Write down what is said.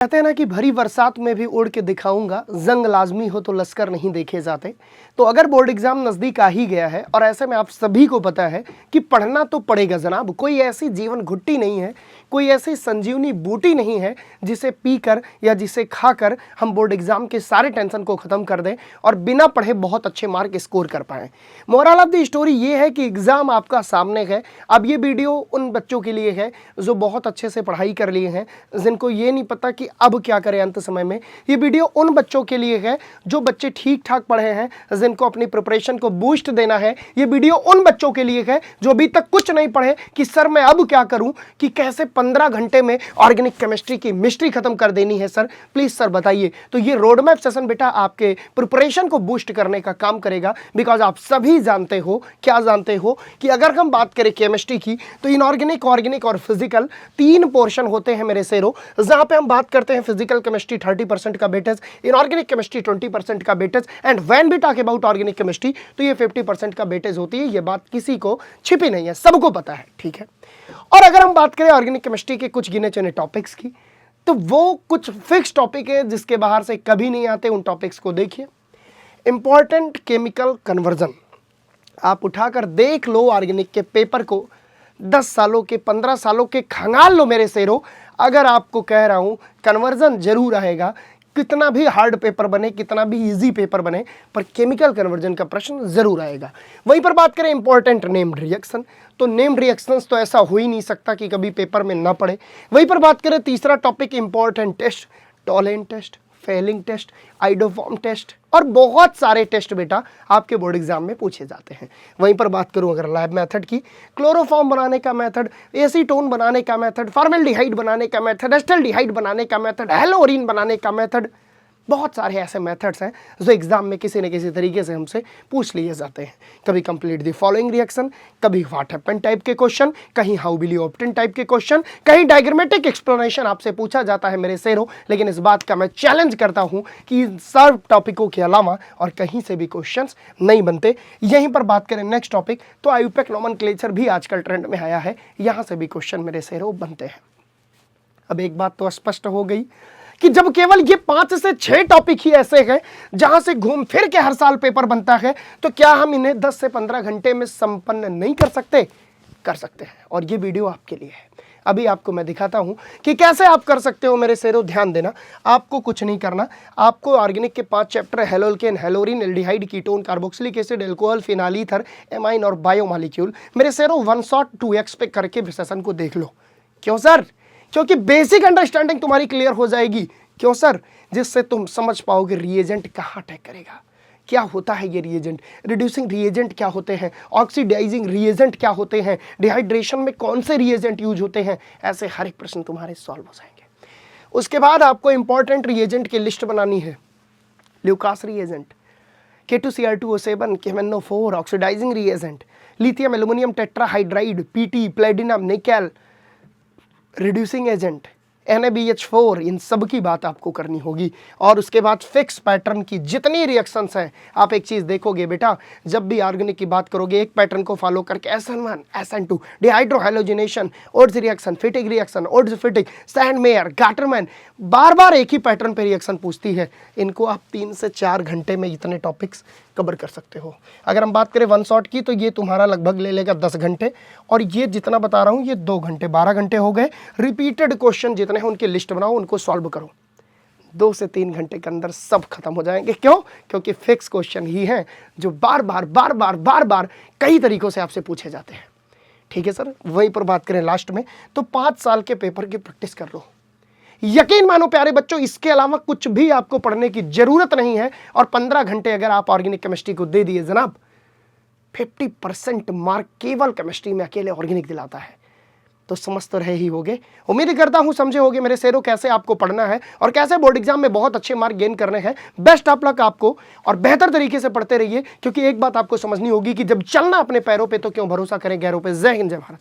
कहते हैं ना कि भरी बरसात में भी उड़ के दिखाऊंगा, जंग लाजमी हो तो लश्कर नहीं देखे जाते। तो अगर बोर्ड एग्जाम नजदीक आ ही गया है और ऐसे में आप सभी को पता है कि पढ़ना तो पड़ेगा जनाब, कोई ऐसी जीवन घुट्टी नहीं है, कोई ऐसी संजीवनी बूटी नहीं है जिसे पीकर या जिसे खाकर हम बोर्ड एग्जाम के सारे टेंशन को खत्म कर दें और बिना पढ़े बहुत अच्छे मार्क स्कोर कर पाएं। मोरल ऑफ द स्टोरी ये है कि एग्जाम आपका सामने है। अब ये वीडियो उन बच्चों के लिए है जो बहुत अच्छे से पढ़ाई कर लिए हैं, जिनको ये नहीं पता कि अब क्या करें अंत समय में। ये वीडियो उन बच्चों के लिए है जो बच्चे ठीक ठाक पढ़े हैं, जिनको अपनी प्रिपरेशन को बूस्ट देना है। ये वीडियो उन बच्चों के लिए है जो अभी तक कुछ नहीं पढ़े कि सर मैं अब क्या करूं, कि कैसे 15 घंटे में ऑर्गेनिक केमिस्ट्री की मिस्ट्री खत्म कर देनी है। सर प्लीज सर बताइए। तो ये रोड मैप सेशन बेटा आपके प्रिपरेशन को बूस्ट करने का काम करेगा। बिकॉज आप सभी जानते हो, क्या जानते हो कि अगर हम बात करें केमिस्ट्री की तो इनऑर्गेनिक, ऑर्गेनिक और फिजिकल 3 पोर्शन होते हैं मेरे शेरों, जहां पे हम बात करते हैं फिजिकल केमिस्ट्री 30% का वेटेज, इनऑर्गेनिक केमिस्ट्री 20% का weightage, and when we talk about organic chemistry तो ये 50% का वेटेज होती है। ये बात किसी को छिपी नहीं है, सबको पता है, ठीक है। और अगर हम बात करें ऑर्गेनिक केमिस्ट्री के कुछ गिने चुने टॉपिक्स की, तो वो कुछ फिक्स टॉपिक है जिसके बाहर से कभी नहीं आते। उन टॉपिक्स को देखिए। इंपॉर्टेंट केमिकल कन्वर्जन आप उठाकर देख लो, ऑर्गेनिक के पेपर को 10 सालों के, 15 सालों के खंगाल लो मेरे शेरों। अगर आपको कह रहा हूं कन्वर्जन जरूर आएगा, कितना भी हार्ड पेपर बने, कितना भी इजी पेपर बने, पर केमिकल कन्वर्जन का प्रश्न जरूर आएगा। वहीं पर बात करें इंपॉर्टेंट नेम्ड रिएक्शन, तो नेम्ड रिएक्शंस तो ऐसा हो ही नहीं सकता कि कभी पेपर में ना पड़े। वहीं पर बात करें तीसरा topic important test, talent test, failing test, आइडोफॉर्म टेस्ट और बहुत सारे टेस्ट बेटा आपके बोर्ड एग्जाम में पूछे जाते हैं। वहीं पर बात करूं अगर लैब मेथड की, क्लोरोफॉर्म बनाने का मेथड, एसीटोन बनाने का मेथड, फॉर्मेल्डिहाइड बनाने का मेथड, एस्टल्डिहाइड बनाने का मेथड, हेलोरीन बनाने का मेथड, बहुत सारे ऐसे मेथड्स हैं जो एग्जाम में किसी न किसी तरीके से हमसे पूछ लिए जाते हैं। कभी कंप्लीट द फॉलोइंग रिएक्शन, कभी व्हाट हैपेंड टाइप के क्वेश्चन, कहीं how will you obtain type के क्वेश्चन, कहीं डायग्रामेटिक एक्सप्लेनेशन आपसे पूछा जाता है मेरे शेरों। लेकिन इस बात का मैं चैलेंज करता हूं कि इन सब टॉपिकों के अलावा और कहीं से भी क्वेश्चन नहीं बनते। यहीं पर बात करें नेक्स्ट टॉपिक, तो आईयूपैक नोमेनक्लेचर भी आजकल ट्रेंड में आया है, यहां से भी क्वेश्चन मेरे शेरों बनते हैं। अब एक बात तो स्पष्ट हो गई कि जब केवल ये 5 से 6 टॉपिक ही ऐसे हैं जहां से घूम फिर के हर साल पेपर बनता है, तो क्या हम इन्हें 10 से 15 घंटे में संपन्न नहीं कर सकते? कर सकते हैं। और ये वीडियो आपके लिए है। अभी आपको मैं दिखाता हूं कि कैसे आप कर सकते हो मेरे शेरों। ध्यान देना, आपको कुछ नहीं करना। आपको ऑर्गेनिक के 5 chapter haloalkane, haloarene, aldehyde, ketone, carboxylic acid, alcohol, phenol ether, amine और बायोमॉलिक्यूल मेरे शेरों 1 शॉट 2x पे करके सेशन को देख लो। क्यों सर? क्योंकि बेसिक अंडरस्टैंडिंग तुम्हारी क्लियर हो जाएगी। क्यों सर? जिससे तुम समझ पाओगे रिएजेंट कहाँ अटैक करेगा, क्या होता है ये रिएजेंट, रिड्यूसिंग रिएजेंट क्या होते हैं, ऑक्सीडाइजिंग रिएजेंट क्या होते हैं, डिहाइड्रेशन में कौन से रिएजेंट यूज होते हैं, ऐसे हर एक प्रश्न तुम्हारे सॉल्व हो जाएंगे। उसके बाद आपको इंपॉर्टेंट रिएजेंट की लिस्ट बनानी है। Lucas reagent, K2Cr2O7, KMnO4, oxidising reagent, lithium aluminium tetrahydride, PT, platinum, nickel, reducing agent, NaBH4, इन सब की बात आपको करनी होगी। और उसके बाद फिक्स पैटर्न की जितनी रिएक्शंस हैं, आप एक चीज देखोगे बेटा, जब भी ऑर्गेनिक की बात करोगे एक पैटर्न को फॉलो करके SN1, SN2, dehydrohalogenation, Wurtz reaction, Fittig reaction, Wurtz Fittig, Sandmeyer, Gattermann, बार बार एक ही पैटर्न पे रिएक्शन पूछती है। इनको आप 3 से 4 घंटे में इतने टॉपिक्स कवर कर सकते हो। अगर हम बात करें 1 शॉट की तो ये तुम्हारा लगभग ले लेगा 10 घंटे, और ये जितना बता रहा हूँ ये 2 घंटे, 12 घंटे हो गए। रिपीटेड क्वेश्चन जितने हैं उनकी लिस्ट बनाओ, उनको सॉल्व करो। 2 से 3 घंटे के अंदर सब खत्म हो जाएंगे। क्यों? क्योंकि फिक्स क्वेश्चन ही हैं जो बार बार कई तरीकों से आपसे पूछे जाते हैं। ठीक है सर। वहीं पर बात करें लास्ट में, तो 5 साल के पेपर की प्रैक्टिस कर लो। यकीन मानो प्यारे बच्चों, इसके अलावा कुछ भी आपको पढ़ने की जरूरत नहीं है। और 15 घंटे अगर आप ऑर्गेनिक केमिस्ट्री को दे दिए जनाब, 50% मार्क केवल केमिस्ट्री में अकेले ऑर्गेनिक दिलाता है। तो समझ तो रहे ही होगे। उम्मीद करता हूं समझे होगे मेरे शेरों कैसे आपको पढ़ना है और कैसे बोर्ड एग्जाम में बहुत अच्छे मार्क गेन करने हैं। बेस्ट ऑफ लक आपको, और बेहतर तरीके से पढ़ते रहिए, क्योंकि एक बात आपको समझनी होगी कि जब चलना अपने पैरों पे तो क्यों भरोसा करें गैरों पे। जय हिंद, जय भारत।